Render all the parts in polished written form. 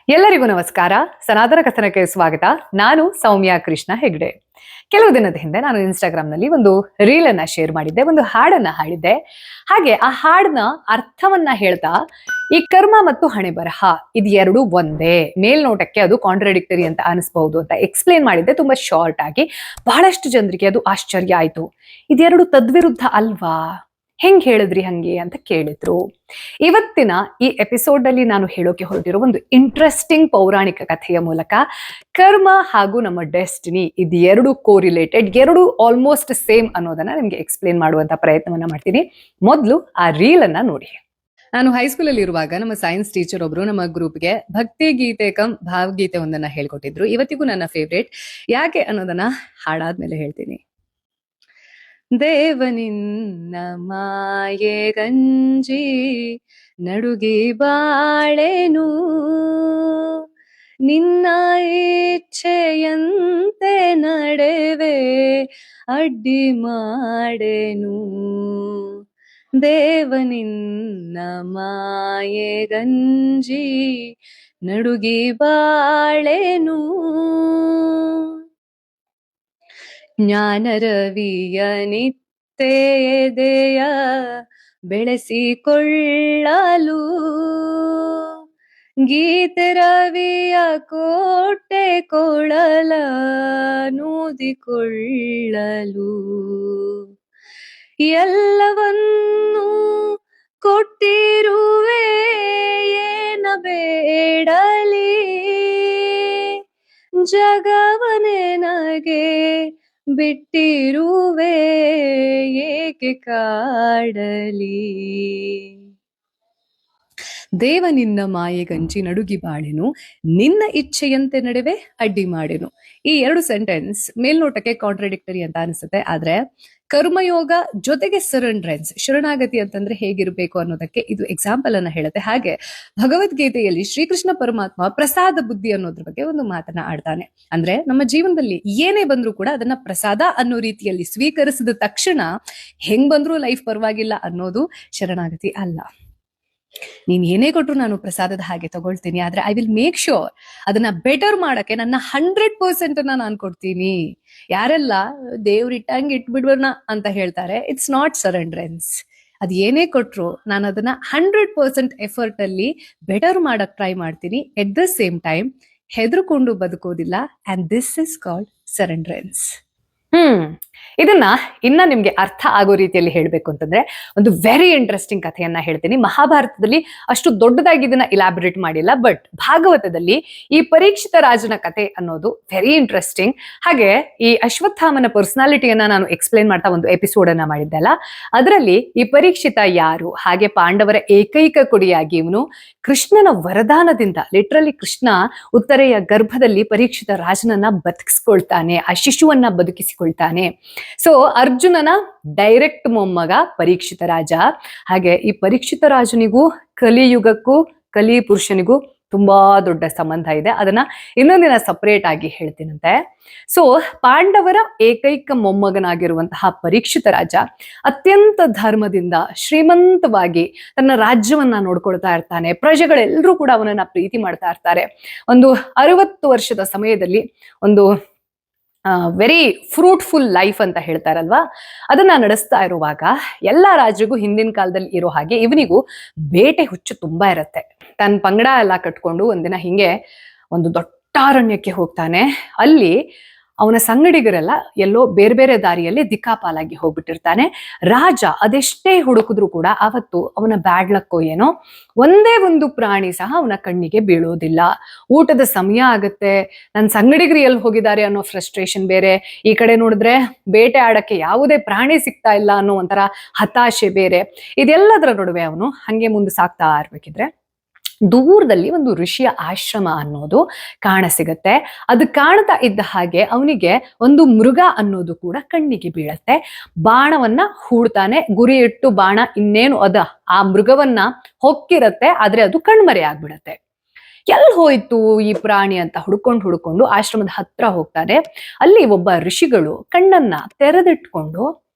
ಎಲ್ಲರಿಗೂ ನಮಸ್ಕಾರ. ಸನಾತನ ಕಥನಕ್ಕೆ ಸ್ವಾಗತ. ನಾನು ಸೌಮ್ಯ ಕೃಷ್ಣ ಹೆಗ್ಡೆ. ಕೆಲವು ದಿನದ ಹಿಂದೆ ನಾನು ಇನ್ಸ್ಟಾಗ್ರಾಮ್ನಲ್ಲಿ ಒಂದು ರೀಲ್ ಅನ್ನ ಶೇರ್ ಮಾಡಿದ್ದೆ, ಒಂದು ಹಾಡನ್ನ ಹಾಡಿದ್ದೆ. ಹಾಗೆ ಆ ಹಾಡನ್ನ ಅರ್ಥವನ್ನ ಹೇಳ್ತಾ, ಈ ಕರ್ಮ ಮತ್ತು ಹಣೆ ಬರಹ ಇದು ಎರಡು ಒಂದೇ, ಮೇಲ್ನೋಟಕ್ಕೆ ಅದು ಕಾಂಟ್ರಡಿಕ್ಟರಿ ಅಂತ ಅನಿಸ್ಬಹುದು ಅಂತ ಎಕ್ಸ್ಪ್ಲೇನ್ ಮಾಡಿದ್ದೆ ತುಂಬಾ ಶಾರ್ಟ್ ಆಗಿ. ಬಹಳಷ್ಟು ಜನರಿಗೆ ಅದು ಆಶ್ಚರ್ಯ ಆಯ್ತು. ಇದೆರಡು ತದ್ವಿರುದ್ಧ ಅಲ್ವಾ, ಹೆಂಗ್ ಹೇಳಿದ್ರಿ ಹಂಗೆ ಅಂತ ಕೇಳಿದ್ರು. ಇವತ್ತಿನ ಈ ಎಪಿಸೋಡ್ ಅಲ್ಲಿ ನಾನು ಹೇಳೋಕೆ ಹೊರಟಿರೋ ಒಂದು ಇಂಟ್ರೆಸ್ಟಿಂಗ್ ಪೌರಾಣಿಕ ಕಥೆಯ ಮೂಲಕ ಕರ್ಮ ಹಾಗೂ ನಮ್ಮ ಡೆಸ್ಟಿನಿ ಇದು ಎರಡು ಕೋರಿಲೇಟೆಡ್, ಎರಡು ಆಲ್ಮೋಸ್ಟ್ ಸೇಮ್ ಅನ್ನೋದನ್ನ ನಿಮ್ಗೆ ಎಕ್ಸ್ಪ್ಲೇನ್ ಮಾಡುವಂತ ಪ್ರಯತ್ನವನ್ನ ಮಾಡ್ತೀನಿ. ಮೊದಲು ಆ ರೀಲ್ ಅನ್ನ ನೋಡಿ. ನಾನು ಹೈಸ್ಕೂಲ್ ಅಲ್ಲಿ ಇರುವಾಗ ನಮ್ಮ ಸೈನ್ಸ್ ಟೀಚರ್ ಒಬ್ರು ನಮ್ಮ ಗ್ರೂಪ್ಗೆ ಭಕ್ತಿ ಗೀತೆ ಕಮ್ ಭಾವಗೀತೆ ಒಂದನ್ನ ಹೇಳ್ಕೊಟ್ಟಿದ್ರು. ಇವತ್ತಿಗೂ ನನ್ನ ಫೇವ್ರೇಟ್. ಯಾಕೆ ಅನ್ನೋದನ್ನ ಹಾಡಾದ್ಮೇಲೆ ಹೇಳ್ತೀನಿ. ದೇವನಿನ್ನ ಮಾಯೆ ಗಂಜಿ ನಡುಗಿ ಬಾಳೆನು, ನಿನ್ನ ಇಚ್ಛೆಯಂತೆ ನಡೆವೆ ಅಡ್ಡಿ ಮಾಡೆನು. ದೇವನಿನ್ನ ಮಾಯೆ ಗಂಜಿ ನಡುಗಿ ಬಾಳೆನು, ಜ್ಞಾನರವಿಯ ನಿತ್ಯೆದೆಯ ಬೆಳೆಸಿಕೊಳ್ಳಲು, ಗೀತೆ ರವಿಯ ಕೋಟೆ ಕೊಳಲ ನೂದಿಕೊಳ್ಳಲು, ಎಲ್ಲವನ್ನೂ ಕೊಟ್ಟಿರುವೆ ಏನ ಬೇಡಲಿ, ಜಗವನೆ ನಗೆ ಬಿಟ್ಟಿರುವೆ ಏಕೆ ಕಾಡಲಿ. ದೇವ ನಿನ್ನ ಮಾಯೆ ಗಂಜಿ ನಡುಗಿ ಬಾಳೆನು, ನಿನ್ನ ಇಚ್ಛೆಯಂತೆ ನಡೆವೆ ಅಡ್ಡಿ ಮಾಡೆನು. ಈ ಎರಡು ಸೆಂಟೆನ್ಸ್ ಮೇಲ್ನೋಟಕ್ಕೆ ಕಾಂಟ್ರಡಿಕ್ಟರಿ ಅಂತ ಅನಿಸುತ್ತೆ, ಆದ್ರೆ ಕರ್ಮಯೋಗ ಜೊತೆಗೆ ಸರೆಂಡ್ರೆನ್ಸ್, ಶರಣಾಗತಿ ಅಂತಂದ್ರೆ ಹೇಗಿರ್ಬೇಕು ಅನ್ನೋದಕ್ಕೆ ಇದು ಎಕ್ಸಾಂಪಲ್ ಅನ್ನ ಹೇಳುತ್ತೆ. ಹಾಗೆ ಭಗವದ್ಗೀತೆಯಲ್ಲಿ ಶ್ರೀಕೃಷ್ಣ ಪರಮಾತ್ಮ ಪ್ರಸಾದ ಬುದ್ಧಿ ಅನ್ನೋದ್ರ ಬಗ್ಗೆ ಒಂದು ಮಾತನ್ನ ಆಡ್ತಾನೆ. ಅಂದ್ರೆ ನಮ್ಮ ಜೀವನದಲ್ಲಿ ಏನೇ ಬಂದ್ರೂ ಕೂಡ ಅದನ್ನ ಪ್ರಸಾದ ಅನ್ನೋ ರೀತಿಯಲ್ಲಿ ಸ್ವೀಕರಿಸಿದ ತಕ್ಷಣ ಹೆಂಗ್ ಬಂದ್ರೂ ಲೈಫ್ ಪರವಾಗಿಲ್ಲ ಅನ್ನೋದು ಶರಣಾಗತಿ ಅಲ್ಲ. ನೀನ್ ಏನೇ ಕೊಟ್ರು ನಾನು ಪ್ರಸಾದದ ಹಾಗೆ ತಗೊಳ್ತೀನಿ, ಆದ್ರೆ ಐ ವಿಲ್ ಮೇಕ್ ಶ್ಯೂರ್ ಅದನ್ನ ಬೆಟರ್ ಮಾಡಕ್ಕೆ ನನ್ನ 100% ನಾನು ಕೊಡ್ತೀನಿ. ಯಾರೆಲ್ಲ ದೇವ್ರಿಟ್ಟಂಗೆ ಇಟ್ಬಿಡ್ಬರ್ನ ಅಂತ ಹೇಳ್ತಾರೆ, ಇಟ್ಸ್ ನಾಟ್ ಸರೆಂಡ್ರೆನ್ಸ್. ಅದ್ ಏನೇ ಕೊಟ್ರು ನಾನು ಅದನ್ನ 100% ಎಫರ್ಟ್ ಅಲ್ಲಿ ಬೆಟರ್ ಮಾಡಕ್ ಟ್ರೈ ಮಾಡ್ತೀನಿ. ಎಟ್ ದ ಸೇಮ್ ಟೈಮ್ ಹೆದರ್ಕೊಂಡು ಬದುಕೋದಿಲ್ಲ. And this is called surrenderance. ಇದನ್ನ ಇನ್ನ ನಿಮ್ಗೆ ಅರ್ಥ ಆಗೋ ರೀತಿಯಲ್ಲಿ ಹೇಳ್ಬೇಕು ಅಂತಂದ್ರೆ ಒಂದು ವೆರಿ ಇಂಟ್ರೆಸ್ಟಿಂಗ್ ಕಥೆಯನ್ನ ಹೇಳ್ತೀನಿ. ಮಹಾಭಾರತದಲ್ಲಿ ಅಷ್ಟು ದೊಡ್ಡದಾಗಿ ಇದನ್ನ ಇಲಾಬರೇಟ್ ಮಾಡಿಲ್ಲ, ಬಟ್ ಭಾಗವತದಲ್ಲಿ ಈ ಪರೀಕ್ಷಿತ ರಾಜನ ಕಥೆ ಅನ್ನೋದು ವೆರಿ ಇಂಟ್ರೆಸ್ಟಿಂಗ್. ಹಾಗೆ ಈ ಅಶ್ವತ್ಥಾಮನ ಪರ್ಸನಾಲಿಟಿಯನ್ನ ನಾನು ಎಕ್ಸ್ಪ್ಲೇನ್ ಮಾಡ್ತಾ ಒಂದು ಎಪಿಸೋಡ್ ಅನ್ನ ಮಾಡಿದ್ದೆಲ್ಲ, ಅದರಲ್ಲಿ ಈ ಪರೀಕ್ಷಿತ ಯಾರು, ಹಾಗೆ ಪಾಂಡವರ ಏಕೈಕ ಕೊಡಿಯಾಗಿ ಇವನು ಕೃಷ್ಣನ ವರದಾನದಿಂದ, ಲಿಟ್ರಲಿ ಕೃಷ್ಣ ಉತ್ತರೆಯ ಗರ್ಭದಲ್ಲಿ ಪರೀಕ್ಷಿತ ರಾಜನನ್ನ ಬದುಕಿಸ್ಕೊಳ್ತಾನೆ, ಆ ಶಿಶುವನ್ನ ಬದುಕಿಸಿಕೊಳ್ತಾನೆ. ಸೊ ಅರ್ಜುನನ ಡೈರೆಕ್ಟ್ ಮೊಮ್ಮಗ ಪರೀಕ್ಷಿತ ರಾಜ. ಹಾಗೆ ಈ ಪರೀಕ್ಷಿತ ರಾಜನಿಗೂ ಕಲಿಯುಗಕ್ಕೂ ಕಲಿ ಪುರುಷನಿಗೂ ತುಂಬಾ ದೊಡ್ಡ ಸಂಬಂಧ ಇದೆ. ಅದನ್ನ ಇನ್ನೊಂದಿನ ಸಪರೇಟ್ ಆಗಿ ಹೇಳ್ತೀನಂತೆ. ಸೊ ಪಾಂಡವರ ಏಕೈಕ ಮೊಮ್ಮಗನಾಗಿರುವಂತಹ ಪರೀಕ್ಷಿತ ರಾಜ ಅತ್ಯಂತ ಧರ್ಮದಿಂದ ಶ್ರೀಮಂತವಾಗಿ ತನ್ನ ರಾಜ್ಯವನ್ನ ನೋಡ್ಕೊಳ್ತಾ ಇರ್ತಾನೆ. ಪ್ರಜೆಗಳೆಲ್ಲರೂ ಕೂಡ ಅವನನ್ನ ಪ್ರೀತಿ ಮಾಡ್ತಾ ಇರ್ತಾರೆ. ಒಂದು 60 ವರ್ಷದ ಸಮಯದಲ್ಲಿ ಒಂದು ವೆರಿ ಫ್ರೂಟ್ಫುಲ್ ಲೈಫ್ ಅಂತ ಹೇಳ್ತಾರಲ್ವಾ, ಅದನ್ನ ನಡೆಸ್ತಾ ಇರುವಾಗ ಎಲ್ಲ ರಾಜ್ರಿಗೂ ಹಿಂದಿನ ಕಾಲದಲ್ಲಿ ಇರೋ ಹಾಗೆ ಇವನಿಗೂ ಬೇಟೆ ಹುಚ್ಚು ತುಂಬಾ ಇರತ್ತೆ. ತನ್ನ ಪಂಗಡ ಎಲ್ಲ ಕಟ್ಕೊಂಡು ಒಂದಿನ ಹಿಂಗೆ ಒಂದು ದೊಡ್ಡ ಅರಣ್ಯಕ್ಕೆ ಹೋಗ್ತಾನೆ. ಅಲ್ಲಿ ಅವನ ಸಂಗಡಿಗರೆಲ್ಲ ಎಲ್ಲೋ ಬೇರೆ ಬೇರೆ ದಾರಿಯಲ್ಲಿ ದಿಕ್ಕಾಪಾಲಾಗಿ ಹೋಗ್ಬಿಟ್ಟಿರ್ತಾನೆ. ರಾಜ ಅದೆಷ್ಟೇ ಹುಡುಕಿದ್ರು ಕೂಡ ಅವತ್ತು ಅವನ ಬ್ಯಾಡ್ ಲಕ್ಕೋ ಏನೋ ಒಂದೇ ಒಂದು ಪ್ರಾಣಿ ಸಹ ಅವನ ಕಣ್ಣಿಗೆ ಬೀಳೋದಿಲ್ಲ. ಊಟದ ಸಮಯ ಆಗತ್ತೆ, ನನ್ನ ಸಂಗಡಿಗರು ಎಲ್ಲಿ ಹೋಗಿದ್ದಾರೆ ಅನ್ನೋ ಫ್ರಸ್ಟ್ರೇಷನ್ ಬೇರೆ, ಈ ಕಡೆ ನೋಡಿದ್ರೆ ಬೇಟೆ ಆಡಕ್ಕೆ ಯಾವುದೇ ಪ್ರಾಣಿ ಸಿಗ್ತಾ ಇಲ್ಲ ಅನ್ನೋ ಒಂಥರ ಹತಾಶೆ ಬೇರೆ. ಇದೆಲ್ಲದರ ನಡುವೆ ಅವನು ಹಂಗೆ ಮುಂದೆ ಸಾಕ್ತಾ ಇರ್ಬೇಕಿದ್ರೆ ದೂರದಲ್ಲಿ ಒಂದು ಋಷಿಯ ಆಶ್ರಮ ಅನ್ನೋದು ಕಾಣಸಿಗತ್ತೆ. ಅದು ಕಾಣ್ತಾ ಇದ್ದ ಹಾಗೆ ಅವನಿಗೆ ಒಂದು ಮೃಗ ಅನ್ನೋದು ಕೂಡ ಕಣ್ಣಿಗೆ ಬೀಳತ್ತೆ. ಬಾಣವನ್ನ ಹೂಡ್ತಾನೆ, ಗುರಿ ಇಟ್ಟು ಬಾಣ ಇನ್ನೇನು ಆ ಮೃಗವನ್ನ ಹೊಕ್ಕಿರತ್ತೆ, ಆದ್ರೆ ಅದು ಕಣ್ಮರೆ ಆಗ್ಬಿಡತ್ತೆ. ಎಲ್ಲಿ ಹೋಯ್ತು ಈ ಪ್ರಾಣಿ ಅಂತ ಹುಡ್ಕೊಂಡು ಆಶ್ರಮದ ಹತ್ರ ಹೋಗ್ತಾನೆ. ಅಲ್ಲಿ ಒಬ್ಬ ಋಷಿಗಳು ಕಣ್ಣನ್ನ ತೆರೆದಿಟ್ಕೊಂಡು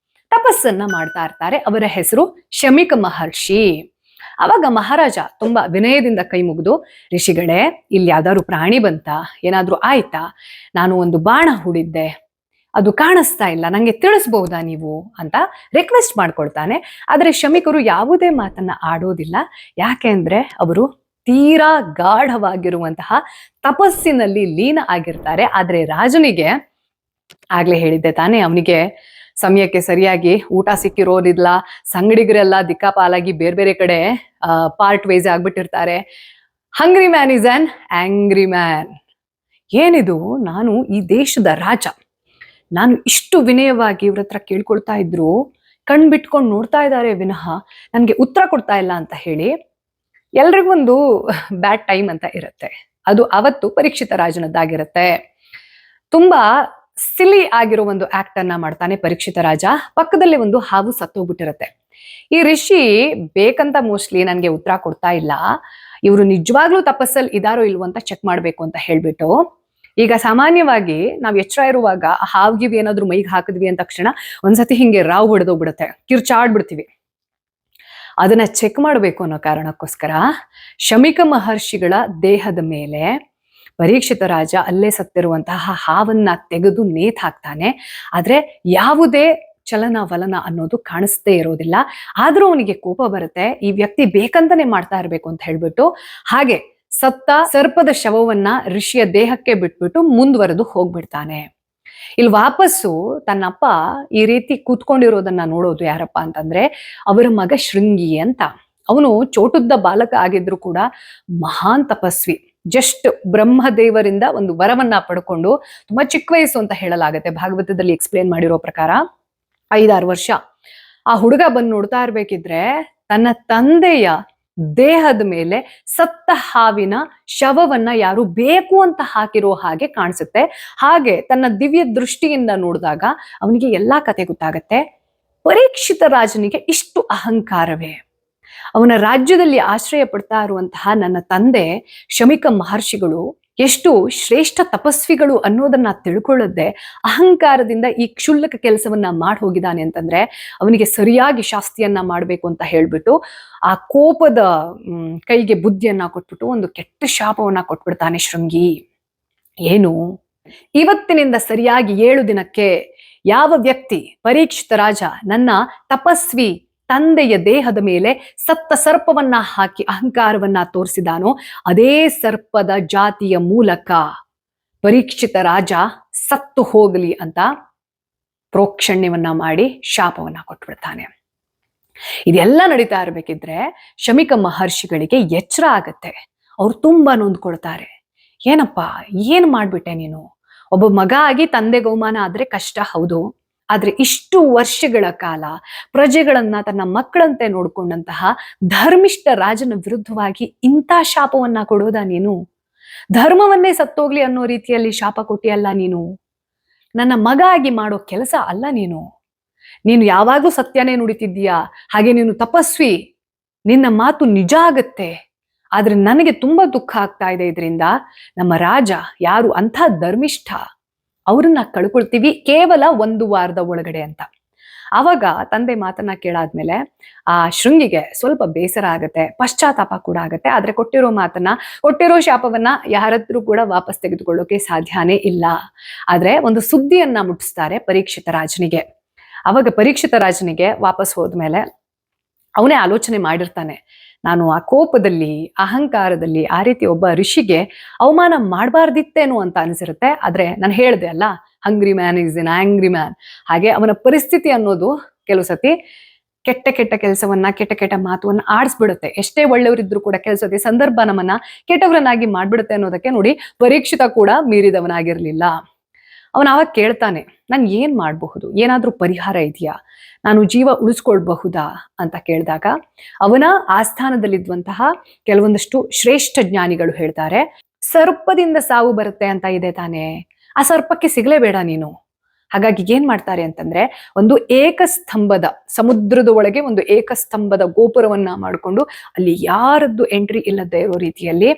ತಪಸ್ಸನ್ನ ಮಾಡ್ತಾ ಇರ್ತಾರೆ. ಅವರ ಹೆಸರು ಶಮಿಕ ಮಹರ್ಷಿ. ಅವಾಗ ಮಹಾರಾಜ ತುಂಬಾ ವಿನಯದಿಂದ ಕೈ ಮುಗಿದು, ಋಷಿಗಳೇ, ಇಲ್ಲಿ ಯಾವ್ದಾದ್ರು ಪ್ರಾಣಿ ಬಂತ, ಏನಾದ್ರೂ ಆಯ್ತಾ, ನಾನು ಒಂದು ಬಾಣ ಹೂಡಿದ್ದೆ, ಅದು ಕಾಣಿಸ್ತಾ ಇಲ್ಲ, ನಂಗೆ ತಿಳಿಸ್ಬಹುದಾ ನೀವು ಅಂತ ರಿಕ್ವೆಸ್ಟ್ ಮಾಡ್ಕೊಳ್ತಾನೆ. ಆದ್ರೆ ಶಮಿಕರು ಯಾವುದೇ ಮಾತನ್ನ ಆಡೋದಿಲ್ಲ. ಯಾಕೆ ಅಂದ್ರೆ ಅವರು ತೀರಾ ಗಾಢವಾಗಿರುವಂತಹ ತಪಸ್ಸಿನಲ್ಲಿ ಲೀನ ಆಗಿರ್ತಾರೆ. ಆದ್ರೆ ರಾಜನಿಗೆ, ಆಗ್ಲೇ ಹೇಳಿದ್ದೆ ತಾನೇ, ಅವನಿಗೆ ಸಮಯಕ್ಕೆ ಸರಿಯಾಗಿ ಊಟ ಸಿಕ್ಕಿರೋದಿಲ್ಲ, ಸಂಗಡಿಗರೆಲ್ಲ ದಿಕ್ಕಾಪಾಲಾಗಿ ಬೇರೆ ಬೇರೆ ಕಡೆ ಪಾರ್ಟ್ ವೈಸ್ ಆಗ್ಬಿಟ್ಟಿರ್ತಾರೆ. Hungry man is an angry man. ಏನಿದು, ನಾನು ಈ ದೇಶದ ರಾಜ, ನಾನು ಇಷ್ಟು ವಿನಯವಾಗಿ ಇವ್ರ ಹತ್ರ ಕೇಳ್ಕೊಳ್ತಾ ಇದ್ರು, ಕಣ್ ಬಿಟ್ಕೊಂಡು ನೋಡ್ತಾ ಇದ್ದಾರೆ ವಿನಃ ನನ್ಗೆ ಉತ್ತರ ಕೊಡ್ತಾ ಇಲ್ಲ ಅಂತ ಹೇಳಿ ಎಲ್ರಿಗೊಂದು ಬ್ಯಾಡ್ ಟೈಮ್ ಅಂತ ಇರುತ್ತೆ. ಅದು ಅವತ್ತು ಪರೀಕ್ಷಿತ ರಾಜನದ್ದಾಗಿರುತ್ತೆ. ತುಂಬಾ ಸಿಲಿ ಆಗಿರೋ ಒಂದು ಆಕ್ಟ್ ಅನ್ನ ಮಾಡ್ತಾನೆ ಪರೀಕ್ಷಿತ ರಾಜ. ಪಕ್ಕದಲ್ಲಿ ಒಂದು ಹಾವು ಸತ್ತೋಗ್ಬಿಟ್ಟಿರತ್ತೆ. ಈ ಋಷಿ ಬೇಕಂತ ಮೋಸ್ಟ್ಲಿ ನನ್ಗೆ ಉತ್ತರ ಕೊಡ್ತಾ ಇಲ್ಲ, ಇವರು ನಿಜವಾಗ್ಲೂ ತಪಸ್ಸಲ್ಲಿ ಇದಾರೋ ಇಲ್ವೋ ಅಂತ ಚೆಕ್ ಮಾಡ್ಬೇಕು ಅಂತ ಹೇಳ್ಬಿಟ್ಟು, ಈಗ ಸಾಮಾನ್ಯವಾಗಿ ನಾವ್ ಎಚ್ಚರ ಇರುವಾಗ ಹಾವ್ಗಿವ್ ಏನಾದ್ರು ಮೈಗೆ ಹಾಕಿದ್ವಿ ಅಂದ ತಕ್ಷಣ ಒಂದ್ಸತಿ ಹಿಂಗೆ ರಾವ್ ಹೊಡೆದೋಗ್ಬಿಡುತ್ತೆ, ಕಿರ್ಚಾಡ್ಬಿಡ್ತೀವಿ. ಅದನ್ನ ಚೆಕ್ ಮಾಡ್ಬೇಕು ಅನ್ನೋ ಕಾರಣಕ್ಕೋಸ್ಕರ ಶಮಿಕ ಮಹರ್ಷಿಗಳ ದೇಹದ ಮೇಲೆ ಪರೀಕ್ಷಿತ ರಾಜ ಅಲ್ಲೇ ಸತ್ತಿರುವಂತಹ ಹಾವನ್ನ ತೆಗೆದು ನೇತ್ ಹಾಕ್ತಾನೆ. ಆದ್ರೆ ಯಾವುದೇ ಚಲನ ವಲನ ಅನ್ನೋದು ಕಾಣಿಸ್ತೇ ಇರೋದಿಲ್ಲ. ಆದ್ರೂ ಅವನಿಗೆ ಕೋಪ ಬರುತ್ತೆ, ಈ ವ್ಯಕ್ತಿ ಬೇಕಂತಾನೆ ಮಾಡ್ತಾ ಇರ್ಬೇಕು ಅಂತ ಹೇಳ್ಬಿಟ್ಟು ಹಾಗೆ ಸತ್ತ ಸರ್ಪದ ಶವವನ್ನ ಋಷಿಯ ದೇಹಕ್ಕೆ ಬಿಟ್ಬಿಟ್ಟು ಮುಂದುವರೆದು ಹೋಗ್ಬಿಡ್ತಾನೆ. ಇಲ್ಲಿ ವಾಪಸ್ಸು ತನ್ನಪ್ಪ ಈ ರೀತಿ ಕೂತ್ಕೊಂಡಿರೋದನ್ನ ನೋಡೋದು ಯಾರಪ್ಪ ಅಂತಂದ್ರೆ ಅವರ ಮಗ ಶೃಂಗಿ ಅಂತ. ಅವನು ಚೋಟುದ್ದ ಬಾಲಕ ಆಗಿದ್ರು ಕೂಡ ಮಹಾನ್ ತಪಸ್ವಿ. ಜಸ್ಟ್ ಬ್ರಹ್ಮದೇವರಿಂದ ಒಂದು ವರವನ್ನ ಪಡ್ಕೊಂಡು, ತುಂಬಾ ಚಿಕ್ಕ ವಯಸ್ಸು ಅಂತ ಹೇಳಲಾಗತ್ತೆ, ಭಾಗವತದಲ್ಲಿ ಎಕ್ಸ್ಪ್ಲೇನ್ ಮಾಡಿರೋ ಪ್ರಕಾರ 5-6 ವರ್ಷ. ಆ ಹುಡುಗ ಬಂದು ನೋಡ್ತಾ ಇರ್ಬೇಕಿದ್ರೆ ತನ್ನ ತಂದೆಯ ದೇಹದ ಮೇಲೆ ಸತ್ತ ಹಾವಿನ ಶವವನ್ನ ಯಾರು ಬೇಕು ಅಂತ ಹಾಕಿರೋ ಹಾಗೆ ಕಾಣಿಸುತ್ತೆ. ಹಾಗೆ ತನ್ನ ದಿವ್ಯ ದೃಷ್ಟಿಯಿಂದ ನೋಡಿದಾಗ ಅವನಿಗೆ ಎಲ್ಲಾ ಕತೆ ಗೊತ್ತಾಗತ್ತೆ. ಪರೀಕ್ಷಿತ ರಾಜನಿಗೆ ಇಷ್ಟು ಅಹಂಕಾರವೇ? ಅವನ ರಾಜ್ಯದಲ್ಲಿ ಆಶ್ರಯ ಪಡ್ತಾ ಇರುವಂತಹ ನನ್ನ ತಂದೆ ಶಮಿಕ ಮಹರ್ಷಿಗಳು ಎಷ್ಟು ಶ್ರೇಷ್ಠ ತಪಸ್ವಿಗಳು ಅನ್ನೋದನ್ನ ತಿಳ್ಕೊಳ್ಳದೆ ಅಹಂಕಾರದಿಂದ ಈ ಕ್ಷುಲ್ಲಕ ಕೆಲಸವನ್ನ ಮಾಡಿ ಹೋಗಿದ್ದಾನೆ ಅಂತಂದ್ರೆ ಅವನಿಗೆ ಸರಿಯಾಗಿ ಶಾಸ್ತಿಯನ್ನ ಮಾಡ್ಬೇಕು ಅಂತ ಹೇಳ್ಬಿಟ್ಟು ಆ ಕೋಪದ ಕೈಗೆ ಬುದ್ಧಿಯನ್ನ ಕೊಟ್ಬಿಟ್ಟು ಒಂದು ಕೆಟ್ಟ ಶಾಪವನ್ನ ಕೊಟ್ಬಿಡ್ತಾನೆ ಶೃಂಗಿ. ಏನು, ಇವತ್ತಿನಿಂದ ಸರಿಯಾಗಿ 7 ದಿನಕ್ಕೆ ಯಾವ ವ್ಯಕ್ತಿ ಪರೀಕ್ಷಿತ ರಾಜ ನನ್ನ ತಪಸ್ವಿ ತಂದೆಯ ದೇಹದ ಮೇಲೆ ಸತ್ತ ಸರ್ಪವನ್ನ ಹಾಕಿ ಅಹಂಕಾರವನ್ನ ತೋರಿಸಿದಾನೋ ಅದೇ ಸರ್ಪದ ಜಾತಿಯ ಮೂಲಕ ಪರೀಕ್ಷಿತ ರಾಜ ಸತ್ತು ಹೋಗಲಿ ಅಂತ ಪ್ರೋಕ್ಷಣ್ಯವನ್ನ ಮಾಡಿ ಶಾಪವನ್ನ ಕೊಟ್ಬಿಡ್ತಾನೆ. ಇದೆಲ್ಲ ನಡೀತಾ ಇರ್ಬೇಕಿದ್ರೆ ಶಮಿಕ ಮಹರ್ಷಿಗಳಿಗೆ ಎಚ್ಚರ ಆಗತ್ತೆ. ಅವ್ರು ತುಂಬಾ ನೊಂದ್ಕೊಳ್ತಾರೆ. ಏನಪ್ಪಾ, ಏನ್ ಮಾಡ್ಬಿಟ್ಟೆ ನೀನು? ಒಬ್ಬ ಮಗ ಆಗಿ ತಂದೆ ಗೌಮಾನ ಆದ್ರೆ ಕಷ್ಟ, ಹೌದು. ಆದ್ರೆ ಇಷ್ಟು ವರ್ಷಗಳ ಕಾಲ ಪ್ರಜೆಗಳನ್ನ ತನ್ನ ಮಕ್ಕಳಂತೆ ನೋಡ್ಕೊಂಡಂತಹ ಧರ್ಮಿಷ್ಠ ರಾಜನ ವಿರುದ್ಧವಾಗಿ ಇಂಥ ಶಾಪವನ್ನ ಕೊಡೋದ ನೀನು? ಧರ್ಮವನ್ನೇ ಸತ್ತೋಗ್ಲಿ ಅನ್ನೋ ರೀತಿಯಲ್ಲಿ ಶಾಪ ಕೊಟ್ಟಿಯಲ್ಲ ನೀನು. ನನ್ನ ಮಗ ಆಗಿ ಮಾಡೋ ಕೆಲಸ ಅಲ್ಲ ನೀನು. ನೀನು ಯಾವಾಗ್ಲೂ ಸತ್ಯನೇ ನುಡಿತಿದ್ದೀಯಾ, ಹಾಗೆ ನೀನು ತಪಸ್ವಿ, ನಿನ್ನ ಮಾತು ನಿಜ ಆಗತ್ತೆ. ಆದ್ರೆ ನನಗೆ ತುಂಬಾ ದುಃಖ ಆಗ್ತಾ ಇದೆ ಇದರಿಂದ. ನಮ್ಮ ರಾಜ ಯಾರು ಅಂಥ ಧರ್ಮಿಷ್ಠ, ಅವ್ರನ್ನ ಕಳ್ಕೊಳ್ತೀವಿ ಕೇವಲ 1 ವಾರದ ಒಳಗಡೆ ಅಂತ. ಆವಾಗ ತಂದೆ ಮಾತನ್ನ ಕೇಳಾದ್ಮೇಲೆ ಆ ಶೃಂಗಿಗೆ ಸ್ವಲ್ಪ ಬೇಸರ ಆಗತ್ತೆ, ಪಶ್ಚಾತ್ತಾಪ ಕೂಡ ಆಗತ್ತೆ. ಆದ್ರೆ ಕೊಟ್ಟಿರೋ ಶಾಪವನ್ನ ಯಾರದ್ರೂ ಕೂಡ ವಾಪಸ್ ತೆಗೆದುಕೊಳ್ಳೋಕೆ ಸಾಧ್ಯನೇ ಇಲ್ಲ. ಆದ್ರೆ ಒಂದು ಸುದ್ದಿಯನ್ನ ಮುಟ್ಟಿಸ್ತಾರೆ ಪರೀಕ್ಷಿತ ರಾಜನಿಗೆ. ಅವಾಗ ಪರೀಕ್ಷಿತ ರಾಜನಿಗೆ ವಾಪಸ್ ಹೋದ್ಮೇಲೆ ಅವನೇ ಆಲೋಚನೆ ಮಾಡಿರ್ತಾನೆ, ನಾನು ಆ ಕೋಪದಲ್ಲಿ ಅಹಂಕಾರದಲ್ಲಿ ಆ ರೀತಿ ಒಬ್ಬ ಋಷಿಗೆ ಅವಮಾನ ಮಾಡಬಾರ್ದಿತ್ತೇನೋ ಅಂತ ಅನ್ಸಿರುತ್ತೆ. ಆದ್ರೆ ನಾನು ಹೇಳ್ದೆ ಅಲ್ಲ, hungry man is an angry man. ಹಾಗೆ ಅವನ ಪರಿಸ್ಥಿತಿ ಅನ್ನೋದು ಕೆಲವು ಸತಿ ಕೆಟ್ಟ ಕೆಲಸವನ್ನ ಕೆಟ್ಟ ಮಾತುವನ್ನ ಆಡಿಸ್ಬಿಡುತ್ತೆ. ಎಷ್ಟೇ ಒಳ್ಳೆಯವರಿದ್ರು ಕೂಡ ಕೆಲವು ಸತಿ ಸಂದರ್ಭ ನಮ್ಮನ್ನ ಕೆಟ್ಟವರನ್ನಾಗಿ ಮಾಡ್ಬಿಡುತ್ತೆ ಅನ್ನೋದಕ್ಕೆ ನೋಡಿ ಪರೀಕ್ಷಿತ ಕೂಡ ಮೀರಿದವನಾಗಿರ್ಲಿಲ್ಲ. ಅವನ ಅವಾಗ ಕೇಳ್ತಾನೆ, ನಾನು ಏನ್ ಮಾಡಬಹುದು, ಏನಾದ್ರೂ ಪರಿಹಾರ ಇದೆಯಾ, ನಾನು ಜೀವ ಉಳಿಸ್ಕೊಳ್ಬಹುದಾ ಅಂತ ಕೇಳಿದಾಗ ಅವನ ಆಸ್ಥಾನದಲ್ಲಿದ್ದಂತಹ ಕೆಲವೊಂದಷ್ಟು ಶ್ರೇಷ್ಠ ಜ್ಞಾನಿಗಳು ಹೇಳ್ತಾರೆ, ಸರ್ಪದಿಂದ ಸಾವು ಬರುತ್ತೆ ಅಂತ ಇದೆ ತಾನೆ, ಆ ಸರ್ಪಕ್ಕೆ ಸಿಗ್ಲೇಬೇಡ ನೀನು. ಹಾಗಾಗಿ ಏನ್ ಮಾಡ್ತಾರೆ ಅಂತಂದ್ರೆ ಒಂದು ಏಕಸ್ತಂಭದ, ಸಮುದ್ರದ ಒಳಗೆ ಒಂದು ಏಕಸ್ತಂಭದ ಗೋಪುರವನ್ನ ಮಾಡಿಕೊಂಡು ಅಲ್ಲಿ ಯಾರದ್ದು ಎಂಟ್ರಿ ಇಲ್ಲದೆ ಇರೋ ರೀತಿಯಲ್ಲಿ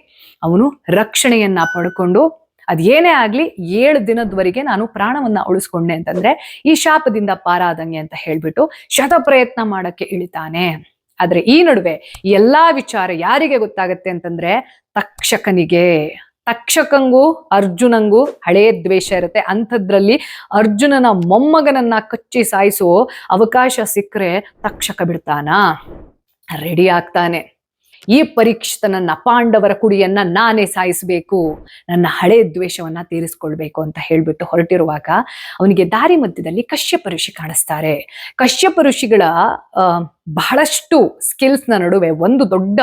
ಅವನು ರಕ್ಷಣೆಯನ್ನ ಪಡ್ಕೊಂಡು ಅದೇನೇ ಆಗ್ಲಿ 7 ದಿನದವರೆಗೆ ನಾನು ಪ್ರಾಣವನ್ನ ಉಳಿಸ್ಕೊಂಡೆ ಅಂತಂದ್ರೆ ಈ ಶಾಪದಿಂದ ಪಾರಾದಂಗೆ ಅಂತ ಹೇಳ್ಬಿಟ್ಟು ಶತ ಪ್ರಯತ್ನ ಮಾಡಕ್ಕೆ ಇಳಿತಾನೆ. ಆದ್ರೆ ಈ ನಡುವೆ ಎಲ್ಲಾ ವಿಚಾರ ಯಾರಿಗೆ ಗೊತ್ತಾಗತ್ತೆ ಅಂತಂದ್ರೆ ತಕ್ಷಕನಿಗೆ. ತಕ್ಷಕಂಗೂ ಅರ್ಜುನಂಗೂ ಹಳೇ ದ್ವೇಷ ಇರುತ್ತೆ. ಅಂಥದ್ರಲ್ಲಿ ಅರ್ಜುನನ ಮೊಮ್ಮಗನನ್ನ ಕಚ್ಚಿ ಸಾಯಿಸೋ ಅವಕಾಶ ಸಿಕ್ಕರೆ ತಕ್ಷಕ ಬಿಡ್ತಾನ? ರೆಡಿ ಆಗ್ತಾನೆ. ಈ ಪರೀಕ್ಷಿತನನ್ನ, ಪಾಂಡವರ ಕುಡಿಯನ್ನ ನಾನೇ ಸಾಯಿಸಬೇಕು, ನನ್ನ ಹಳೆ ದ್ವೇಷವನ್ನ ತೀರಿಸ್ಕೊಳ್ಬೇಕು ಅಂತ ಹೇಳ್ಬಿಟ್ಟು ಹೊರಟಿರುವಾಗ ಅವನಿಗೆ ದಾರಿ ಮಧ್ಯದಲ್ಲಿ ಕಶ್ಯಪ ಋಷಿ ಕಾಣಿಸ್ತಾರೆ. ಕಶ್ಯಪ ಋಷಿಗಳ ಬಹಳಷ್ಟು ಸ್ಕಿಲ್ಸ್ ನ ನಡುವೆ ಒಂದು ದೊಡ್ಡ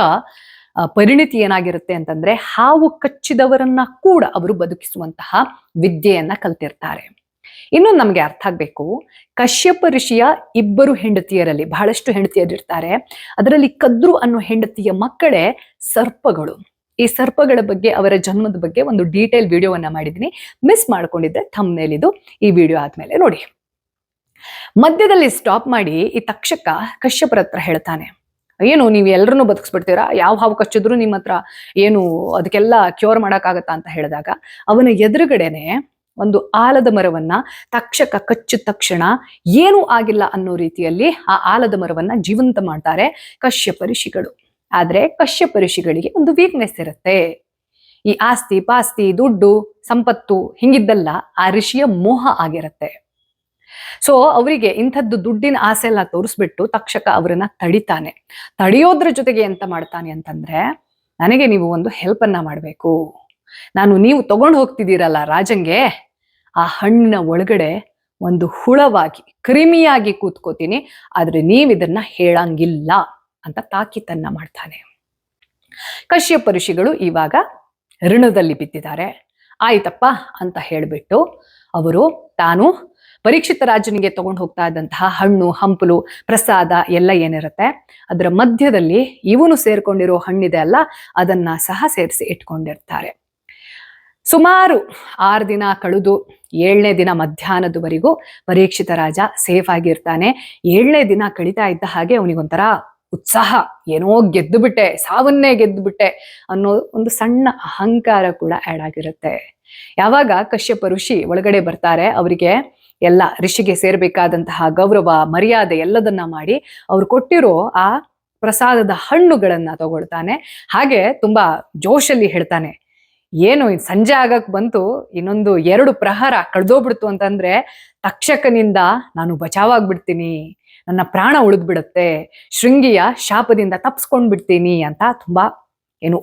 ಪರಿಣಿತಿ ಏನಾಗಿರುತ್ತೆ ಅಂತಂದ್ರೆ, ಹಾವು ಕಚ್ಚಿದವರನ್ನ ಕೂಡ ಅವರು ಬದುಕಿಸುವಂತಹ ವಿದ್ಯೆಯನ್ನ ಕಲ್ತಿರ್ತಾರೆ. ಇನ್ನೊಂದು ನಮ್ಗೆ ಅರ್ಥ ಆಗ್ಬೇಕು, ಕಶ್ಯಪ ಋಷಿಯ ಇಬ್ಬರು ಹೆಂಡತಿಯರಲ್ಲಿ, ಬಹಳಷ್ಟು ಹೆಂಡತಿಯರಿರ್ತಾರೆ, ಅದರಲ್ಲಿ ಕದ್ರು ಅನ್ನೋ ಹೆಂಡತಿಯ ಮಕ್ಕಳೇ ಸರ್ಪಗಳು. ಈ ಸರ್ಪಗಳ ಬಗ್ಗೆ, ಅವರ ಜನ್ಮದ ಬಗ್ಗೆ ಒಂದು ಡೀಟೇಲ್ ವಿಡಿಯೋವನ್ನ ಮಾಡಿದ್ದೀನಿ. ಮಿಸ್ ಮಾಡ್ಕೊಂಡಿದ್ದೆ ಥಂಬ್ನೇಲ್ ಇದು, ಈ ವಿಡಿಯೋ ಆದ್ಮೇಲೆ ನೋಡಿ. ಮಧ್ಯದಲ್ಲಿ ಸ್ಟಾಪ್ ಮಾಡಿ ಈ ತಕ್ಷಕ ಕಶ್ಯಪರ ಹತ್ರ ಹೇಳ್ತಾನೆ, ಏನು ನೀವು ಎಲ್ಲರನ್ನೂ ಬದುಕಿಸ್ಬಿಡ್ತೀರಾ, ಯಾವ ಹಾವು ಕಚ್ಚಿದ್ರು ನಿಮ್ಮ ಹತ್ರ ಏನು ಅದಕ್ಕೆಲ್ಲ ಕ್ಯೂರ್ ಮಾಡಕ್ಕಾಗತ್ತಾ ಅಂತ ಹೇಳಿದಾಗ, ಅವನ ಎದುರುಗಡೆನೆ ಒಂದು ಆಲದ ಮರವನ್ನ ತಕ್ಷಕ ಕಚ್ಚಿದ ತಕ್ಷಣ ಏನೂ ಆಗಿಲ್ಲ ಅನ್ನೋ ರೀತಿಯಲ್ಲಿ ಆ ಆಲದ ಮರವನ್ನ ಜೀವಂತ ಮಾಡ್ತಾರೆ ಕಶ್ಯಪ ಋಷಿಗಳು. ಆದ್ರೆ ಕಶ್ಯಪ ಋಷಿಗಳಿಗೆ ಒಂದು ವೀಕ್ನೆಸ್ ಇರುತ್ತೆ. ಈ ಆಸ್ತಿ ಪಾಸ್ತಿ, ದುಡ್ಡು, ಸಂಪತ್ತು ಹಿಂಗಿದ್ದಲ್ಲ ಆ ಋಷಿಯ ಮೋಹ ಆಗಿರತ್ತೆ. ಸೊ ಅವರಿಗೆ ಇಂಥದ್ದು ದುಡ್ಡಿನ ಆಸೆ ಎಲ್ಲ ತೋರಿಸ್ಬಿಟ್ಟು ತಕ್ಷಕ ಅವರನ್ನ ತಡಿತಾನೆ. ತಡೆಯೋದ್ರ ಜೊತೆಗೆ ಎಂತ ಮಾಡ್ತಾನೆ ಅಂತಂದ್ರೆ, ನನಗೆ ನೀವು ಒಂದು ಹೆಲ್ಪ್ ಅನ್ನ ಮಾಡ್ಬೇಕು. ನೀವು ತಗೊಂಡು ಹೋಗ್ತಿದ್ದೀರಲ್ಲ ರಾಜಂಗೆ, ಆ ಹಣ್ಣಿನ ಒಳಗಡೆ ಒಂದು ಹುಳವಾಗಿ, ಕ್ರಿಮಿಯಾಗಿ ಕೂತ್ಕೋತೀನಿ, ಆದ್ರೆ ನೀವಿದನ್ನ ಹೇಳಂಗಿಲ್ಲ ಅಂತ ತಾಕೀತನ್ನ ಮಾಡ್ತಾನೆ. ಕಶ್ಯಪ ಋಷಿಗಳು ಇವಾಗ ಋಣದಲ್ಲಿ ಬಿದ್ದಿದ್ದಾರೆ. ಆಯ್ತಪ್ಪ ಅಂತ ಹೇಳ್ಬಿಟ್ಟು ಅವರು ತಾನು ಪರೀಕ್ಷಿತ ರಾಜನಿಗೆ ತಗೊಂಡು ಹೋಗ್ತಾ ಇದ್ದಂತಹ ಹಣ್ಣು, ಹಂಪಲು, ಪ್ರಸಾದ ಎಲ್ಲ ಏನಿರುತ್ತೆ ಅದರ ಮಧ್ಯದಲ್ಲಿ ಇವನು ಸೇರ್ಕೊಂಡಿರೋ ಹಣ್ಣಿದೆ ಅಲ್ಲ, ಅದನ್ನ ಸಹ ಸೇರಿಸಿ ಇಟ್ಕೊಂಡಿರ್ತಾರೆ. ಸುಮಾರು 6 ದಿನ ಕಳೆದು 7ನೇ ದಿನ ಮಧ್ಯಾಹ್ನದವರೆಗೂ ಪರೀಕ್ಷಿತ ರಾಜ ಸೇಫ್ ಆಗಿರ್ತಾನೆ. 7ನೇ ದಿನ ಕಳೀತಾ ಇದ್ದ ಹಾಗೆ ಅವನಿಗೊಂಥರ ಉತ್ಸಾಹ, ಏನೋ ಗೆದ್ದು ಬಿಟ್ಟೆ, ಸಾವನ್ನೇ ಗೆದ್ದು ಬಿಟ್ಟೆ ಅನ್ನೋ ಒಂದು ಸಣ್ಣ ಅಹಂಕಾರ ಕೂಡ ಆಡ್ ಆಗಿರುತ್ತೆ. ಯಾವಾಗ ಕಶ್ಯಪ ಋಷಿ ಒಳಗಡೆ ಬರ್ತಾರೆ, ಅವರಿಗೆ ಎಲ್ಲ ಋಷಿಗೆ ಸೇರ್ಬೇಕಾದಂತಹ ಗೌರವ, ಮರ್ಯಾದೆ ಎಲ್ಲದನ್ನ ಮಾಡಿ ಅವ್ರು ಕೊಟ್ಟಿರೋ ಆ ಪ್ರಸಾದದ ಹಣ್ಣುಗಳನ್ನ ತಗೊಳ್ತಾನೆ. ಹಾಗೆ ತುಂಬಾ ಜೋಶಲ್ಲಿ ಹೇಳ್ತಾನೆ, ಏನು ಸಂಜೆ ಆಗಕ್ ಬಂತು, ಇನ್ನೊಂದು 2 ಪ್ರಹರ ಕಳೆದೋಗ್ಬಿಡ್ತು ಅಂತಂದ್ರೆ ತಕ್ಷಕನಿಂದ ನಾನು ಬಚಾವಾಗ್ಬಿಡ್ತೀನಿ, ನನ್ನ ಪ್ರಾಣ ಉಳಿದ್ಬಿಡುತ್ತೆ, ಶೃಂಗಿಯ ಶಾಪದಿಂದ ತಪ್ಸ್ಕೊಂಡ್ಬಿಡ್ತೀನಿ ಅಂತ ತುಂಬಾ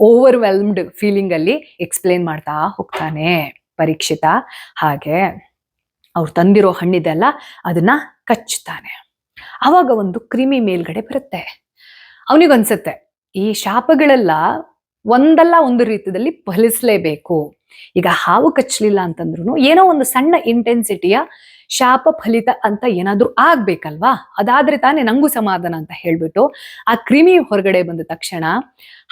ಓವರ್ವೆಲ್ಮ್ಡ್ ಫೀಲಿಂಗ್ ಅಲ್ಲಿ ಎಕ್ಸ್ಪ್ಲೇನ್ ಮಾಡ್ತಾ ಹೋಗ್ತಾನೆ ಪರೀಕ್ಷಿತ. ಹಾಗೆ ಅವ್ರು ತಂದಿರೋ ಹಣ್ಣಿದೆ ಅಲ್ಲ, ಅದನ್ನ ಕಚ್ಚುತ್ತಾನೆ. ಅವಾಗ ಒಂದು ಕ್ರಿಮಿ ಮೇಲ್ಗಡೆ ಬರುತ್ತೆ. ಅವನಿಗನ್ಸತ್ತೆ ಈ ಶಾಪಗಳೆಲ್ಲ ಒಂದಲ್ಲ ಒಂದು ರೀತಿಯಲ್ಲಿ ಫಲಿಸ್ಲೇಬೇಕು. ಈಗ ಹಾವು ಕಚ್ಚಲಿಲ್ಲ ಅಂತಂದ್ರು ಏನೋ ಒಂದು ಸಣ್ಣ ಇಂಟೆನ್ಸಿಟಿಯ ಶಾಪ ಫಲಿತ ಅಂತ ಏನಾದ್ರೂ ಆಗ್ಬೇಕಲ್ವಾ, ಅದಾದ್ರೆ ತಾನೇ ನಂಗೂ ಸಮಾಧಾನ ಅಂತ ಹೇಳ್ಬಿಟ್ಟು ಆ ಕ್ರಿಮಿ ಹೊರಗಡೆ ಬಂದ ತಕ್ಷಣ,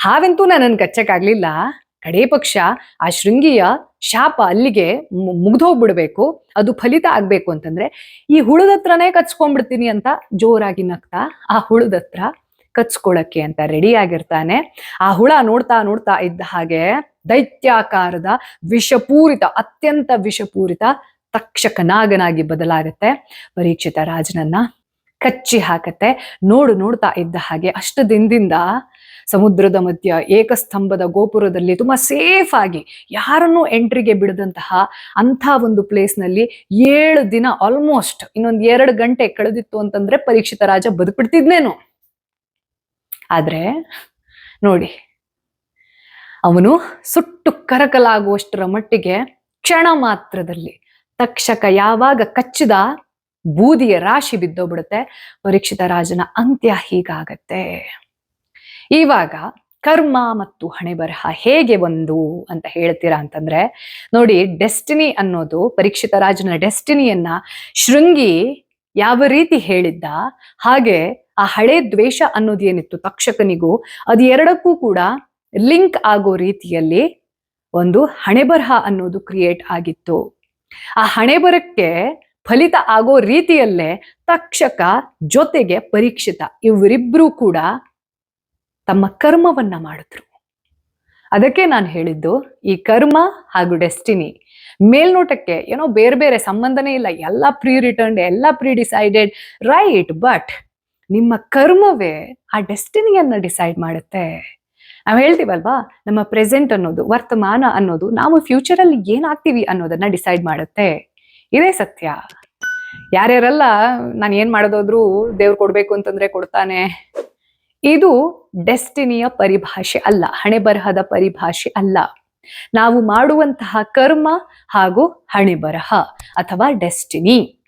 ಹಾವೆಂತೂ ನನ್ನನ್ನು ಕಚ್ಚಕ್ಕಾಗ್ಲಿಲ್ಲ, ಕಡೇ ಪಕ್ಷ ಆ ಶೃಂಗಿಯ ಶಾಪ ಅಲ್ಲಿಗೆ ಮುಗ್ದೋಗ್ಬಿಡ್ಬೇಕು, ಅದು ಫಲಿತ ಆಗ್ಬೇಕು ಅಂತಂದ್ರೆ ಈ ಹುಳದತ್ರನೇ ಕಚ್ಕೊಂಡ್ಬಿಡ್ತೀನಿ ಅಂತ ಜೋರಾಗಿ ನಗ್ತಾ ಆ ಹುಳದತ್ರ ಕಚ್ಕೊಳಕ್ಕೆ ಅಂತ ರೆಡಿ ಆಗಿರ್ತಾನೆ. ಆ ಹುಳ ನೋಡ್ತಾ ನೋಡ್ತಾ ಇದ್ದ ಹಾಗೆ ದೈತ್ಯಾಕಾರದ ವಿಷಪೂರಿತ, ಅತ್ಯಂತ ವಿಷಪೂರಿತ ತಕ್ಷಕನಾಗನಾಗಿ ಬದಲಾಗತ್ತೆ. ಪರೀಕ್ಷಿತ ರಾಜನನ್ನ ಕಚ್ಚಿ ಹಾಕತ್ತೆ. ನೋಡ್ತಾ ಇದ್ದ ಹಾಗೆ ಅಷ್ಟು ದಿನದಿಂದ ಸಮುದ್ರದ ಮಧ್ಯ ಏಕಸ್ತಂಭದ ಗೋಪುರದಲ್ಲಿ ತುಂಬಾ ಸೇಫ್ ಆಗಿ ಯಾರನ್ನೂ ಎಂಟ್ರಿಗೆ ಬಿಡದಂತಹ ಅಂಥ ಒಂದು ಪ್ಲೇಸ್ ನಲ್ಲಿ 7 ದಿನ, ಆಲ್ಮೋಸ್ಟ್ ಇನ್ನೊಂದು 2 ಗಂಟೆ ಕಳೆದಿತ್ತು ಅಂತಂದ್ರೆ ಪರೀಕ್ಷಿತ ರಾಜ ಬದುಕ್ಬಿಡ್ತಿದ್ನೇನು. ಆದ್ರೆ ನೋಡಿ, ಅವನು ಸುಟ್ಟು ಕರಕಲಾಗುವಷ್ಟರ ಮಟ್ಟಿಗೆ ಕ್ಷಣ ಮಾತ್ರದಲ್ಲಿ ತಕ್ಷಕ ಯಾವಾಗ ಕಚ್ಚಿದ ಬೂದಿಯ ರಾಶಿ ಬಿದ್ದೋಗ್ಬಿಡುತ್ತೆ. ಪರೀಕ್ಷಿತ ರಾಜನ ಅಂತ್ಯ ಹೀಗಾಗತ್ತೆ. ಇವಾಗ ಕರ್ಮ ಮತ್ತು ಹಣೆ ಬರಹ ಹೇಗೆ ಒಂದು ಅಂತ ಹೇಳ್ತೀರಾ ಅಂತಂದ್ರೆ ನೋಡಿ, ಡೆಸ್ಟಿನಿ ಅನ್ನೋದು, ಪರೀಕ್ಷಿತ ರಾಜನ ಡೆಸ್ಟಿನಿಯನ್ನ ಶೃಂಗಿ ಯಾವ ರೀತಿ ಹೇಳಿದ್ದ ಹಾಗೆ ಆ ಹಳೆ ದ್ವೇಷ ಅನ್ನೋದೇನಿತ್ತು ತಕ್ಷಕನಿಗೂ, ಅದು ಎರಡಕ್ಕೂ ಕೂಡ ಲಿಂಕ್ ಆಗೋ ರೀತಿಯಲ್ಲಿ ಒಂದು ಹಣೆಬರಹ ಅನ್ನೋದು ಕ್ರಿಯೇಟ್ ಆಗಿತ್ತು. ಆ ಹಣೆಬರಕ್ಕೆ ಫಲಿತ ಆಗೋ ರೀತಿಯಲ್ಲೇ ತಕ್ಷಕ ಜೊತೆಗೆ ಪರೀಕ್ಷಿತ ಇವರಿಬ್ರು ಕೂಡ ತಮ್ಮ ಕರ್ಮವನ್ನ ಮಾಡಿದ್ರು. ಅದಕ್ಕೆ ನಾನು ಹೇಳಿದ್ದು, ಈ ಕರ್ಮ ಹಾಗೂ ಡೆಸ್ಟಿನಿ ಮೇಲ್ನೋಟಕ್ಕೆ ಏನೋ ಬೇರೆ ಬೇರೆ ಸಂಬಂಧನೇ ಇಲ್ಲ, ಎಲ್ಲ ಪ್ರೀ ರಿಟರ್ನ್ಡ್, ಎಲ್ಲ ಪ್ರೀ ಡಿಸೈಡೆಡ್, ರೈಟ್, ಬಟ್ ನಿಮ್ಮ ಕರ್ಮವೇ ಆ ಡೆಸ್ಟಿನಿಯನ್ನ ಡಿಸೈಡ್ ಮಾಡುತ್ತೆ. ನಾವು ಹೇಳ್ತೀವಲ್ವಾ, ನಮ್ಮ ಪ್ರೆಸೆಂಟ್ ಅನ್ನೋದು, ವರ್ತಮಾನ ಅನ್ನೋದು ನಾವು ಫ್ಯೂಚರ್ ಅಲ್ಲಿ ಏನಾಗ್ತೀವಿ ಅನ್ನೋದನ್ನ ಡಿಸೈಡ್ ಮಾಡುತ್ತೆ. ಇದೇ ಸತ್ಯ. ಯಾರ್ಯಾರೆಲ್ಲ ನಾನು ಏನ್ ಮಾಡೋದಾದ್ರೂ ದೇವ್ರು ಕೊಡ್ಬೇಕು ಅಂತಂದ್ರೆ ಕೊಡ್ತಾನೆ, ಇದು ಡೆಸ್ಟಿನಿಯ ಪರಿಭಾಷೆ ಅಲ್ಲ, ಹಣೆ ಬರಹದ ಪರಿಭಾಷೆ ಅಲ್ಲ. ನಾವು ಮಾಡುವಂತಹ ಕರ್ಮ ಹಾಗೂ ಹಣೆ ಬರಹ ಅಥವಾ ಡೆಸ್ಟಿನಿ,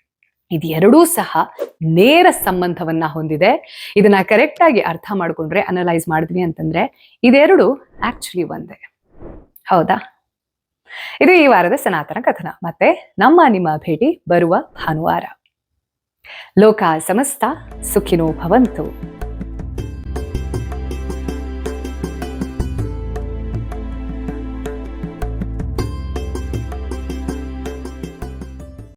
ಇದೆರಡೂ ಸಹ ನೇರ ಸಂಬಂಧವನ್ನ ಹೊಂದಿದೆ. ಇದನ್ನ ಕರೆಕ್ಟ್ ಆಗಿ ಅರ್ಥ ಮಾಡ್ಕೊಂಡ್ರೆ, ಅನಲೈಸ್ ಮಾಡಿದ್ವಿ ಅಂತಂದ್ರೆ ಇದೆರಡು ಆಕ್ಚುಲಿ ಒಂದೇ. ಹೌದಾ? ಇದು ಈ ವಾರದ ಸನಾತನ ಕಥನ. ಮತ್ತೆ ನಿಮ್ಮ ಭೇಟಿ ಬರುವ ಭಾನುವಾರ. ಲೋಕ ಸಮಸ್ತ ಸುಖಿನೋ ಭವಂತು.